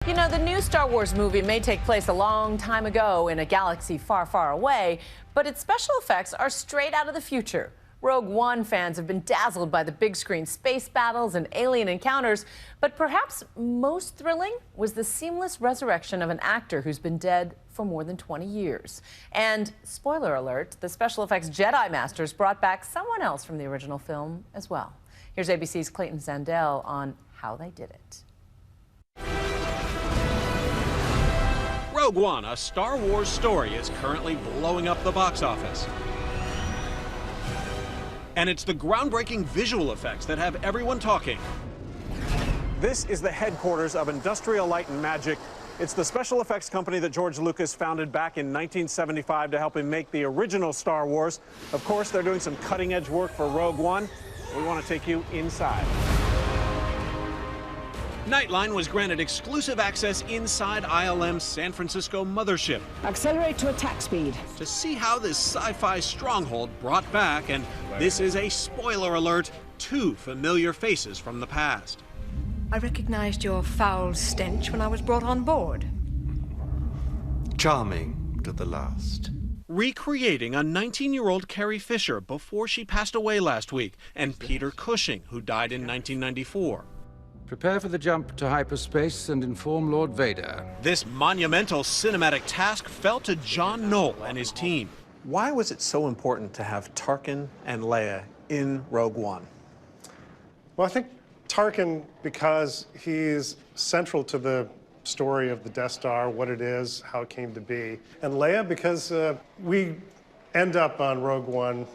You know, the new Star Wars movie may take place a long time ago in a galaxy far, far away, but its special effects are straight out of the future. Rogue One fans have been dazzled by the big screen space battles and alien encounters, but perhaps most thrilling was the seamless resurrection of an actor who's been dead for more than 20 years. And, spoiler alert, the special effects Jedi Masters brought back someone else from the original film as well. Here's ABC's Clayton Sandell on how they did it. Rogue One, a Star Wars story, is currently blowing up the box office. And it's the groundbreaking visual effects that have everyone talking. This is the headquarters of Industrial Light and Magic. It's the special effects company that George Lucas founded back in 1975 to help him make the original Star Wars. Of course, they're doing some cutting-edge work for Rogue One. We want to take you inside. Nightline was granted exclusive access inside ILM's San Francisco mothership. Accelerate to attack speed. To see how this sci-fi stronghold brought back, and this is a spoiler alert, two familiar faces from the past. I recognized your foul stench when I was brought on board. Charming to the last. Recreating a 19-year-old Carrie Fisher before she passed away last week, and Peter Cushing, who died in 1994. Prepare for the jump to hyperspace and inform Lord Vader. This monumental cinematic task fell to John Knoll and his team. Why was it so important to have Tarkin and Leia in Rogue One? Well, I think Tarkin, because he's central to the story of the Death Star, what it is, how it came to be. And Leia, because we end up on Rogue One,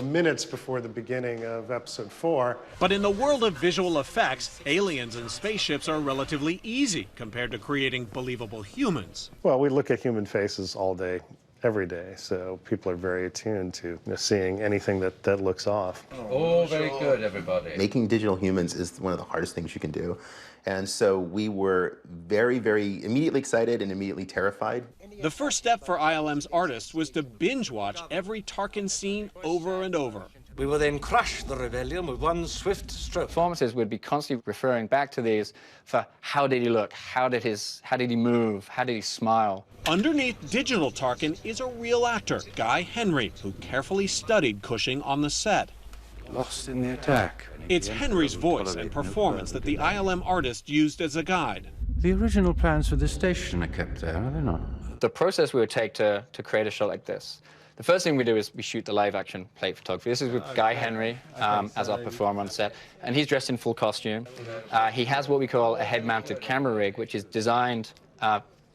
minutes before the beginning of Episode 4. But in the world of visual effects, aliens and spaceships are relatively easy compared to creating believable humans. Well, we look at human faces all day, every day, so people are very attuned to seeing anything that looks off. Oh, very good, everybody. Making digital humans is one of the hardest things you can do. And so we were very, very immediately excited and immediately terrified. The first step for ILM's artists was to binge watch every Tarkin scene over and over. We will then crush the rebellion with one swift stroke. Performances would be constantly referring back to these for how did he look, how did he move, how did he smile. Underneath digital Tarkin is a real actor, Guy Henry, who carefully studied Cushing on the set. Lost in the attack. It's Henry's voice and performance that the ILM artist used as a guide. The original plans for this station are kept there, are they not? The process we would take to create a shot like this, the first thing we do is we shoot the live action plate photography. This is with Guy Henry as our performer on set, and he's dressed in full costume. He has what we call a head-mounted camera rig, which is designed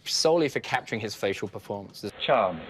solely for capturing his facial performance. Charming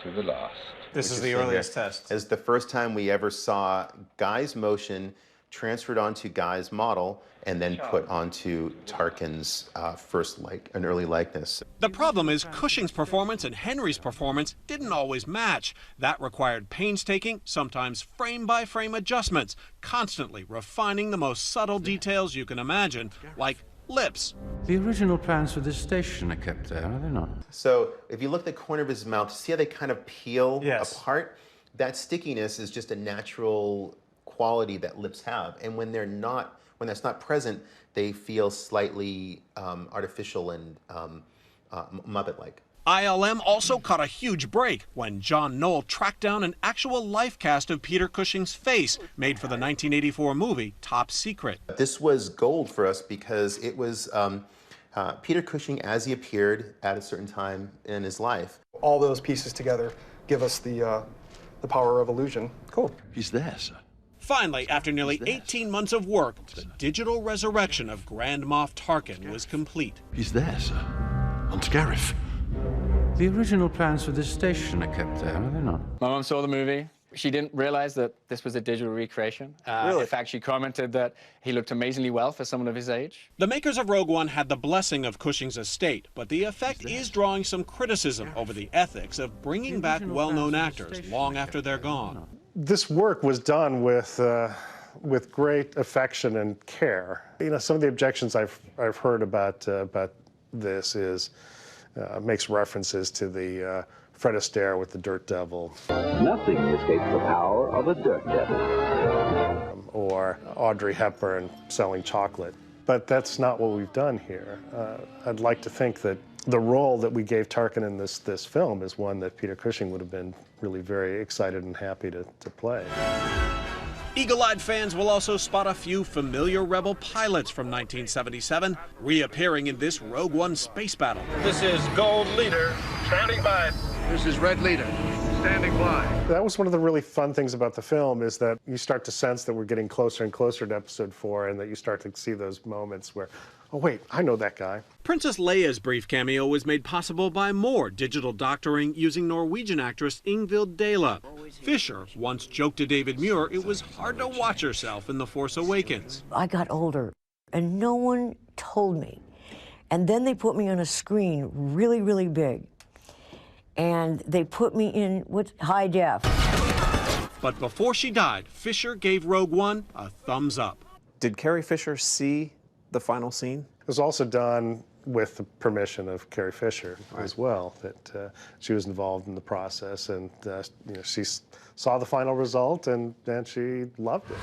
to the last. This is the earliest test. It's the first time we ever saw Guy's motion transferred onto Guy's model and then put onto Tarkin's an early likeness. The problem is Cushing's performance and Henry's performance didn't always match. That required painstaking, sometimes frame-by-frame adjustments, constantly refining the most subtle details you can imagine, like lips. The original plans for this station are kept there, are they not? So if you look at the corner of his mouth, see how they kind of peel Yes. apart? That stickiness is just a natural quality that lips have, and when that's not present, they feel slightly artificial and Muppet-like. ILM also caught a huge break when John Knoll tracked down an actual life cast of Peter Cushing's face, made for the 1984 movie Top Secret. This was gold for us because it was Peter Cushing as he appeared at a certain time in his life. All those pieces together give us the power of illusion. Cool. He's there, sir. Finally, after nearly 18 months of work, the digital resurrection of Grand Moff Tarkin was complete. He's there, sir. On Scarif. The original plans for this station are kept there, are they not? My mom saw the movie. She didn't realize that this was a digital recreation. Really? In fact, she commented that he looked amazingly well for someone of his age. The makers of Rogue One had the blessing of Cushing's estate, but the effect is drawing some criticism over the ethics of bringing back well-known actors long after they're gone. This work was done with great affection and care. Some of the objections I've heard about this is makes references to the Fred Astaire with the Dirt Devil. Nothing escapes the power of a Dirt Devil. Or Audrey Hepburn selling chocolate. But that's not what we've done here. I'd like to think that the role that we gave Tarkin in this film is one that Peter Cushing would have been really very excited and happy to play. Eagle-eyed fans will also spot a few familiar Rebel pilots from 1977 reappearing in this Rogue One space battle. This is Gold Leader, standing by. This is Red Leader, standing by. That was one of the really fun things about the film, is that you start to sense that we're getting closer and closer to Episode 4, and that you start to see those moments where, oh wait, I know that guy. Princess Leia's brief cameo was made possible by more digital doctoring using Norwegian actress Ingvild Dale. Fisher once joked to David Muir it was hard to watch herself in The Force Awakens. I got older, and no one told me. And then they put me on a screen really, really big. And they put me in high def. But before she died, Fisher gave Rogue One a thumbs up. Did Carrie Fisher see the final scene? It was also done with the permission of Carrie Fisher as well, that she was involved in the process, and she saw the final result and she loved it.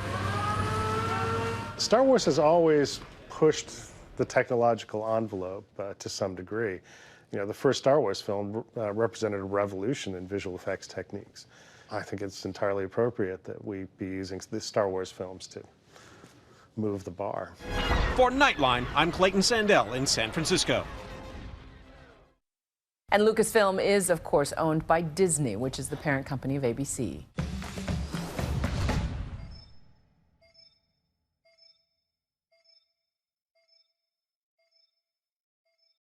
Star Wars has always pushed the technological envelope to some degree. The first Star Wars film represented a revolution in visual effects techniques. I think it's entirely appropriate that we be using the Star Wars films to move the bar. For Nightline, I'm Clayton Sandell in San Francisco. And Lucasfilm is, of course, owned by Disney, which is the parent company of ABC.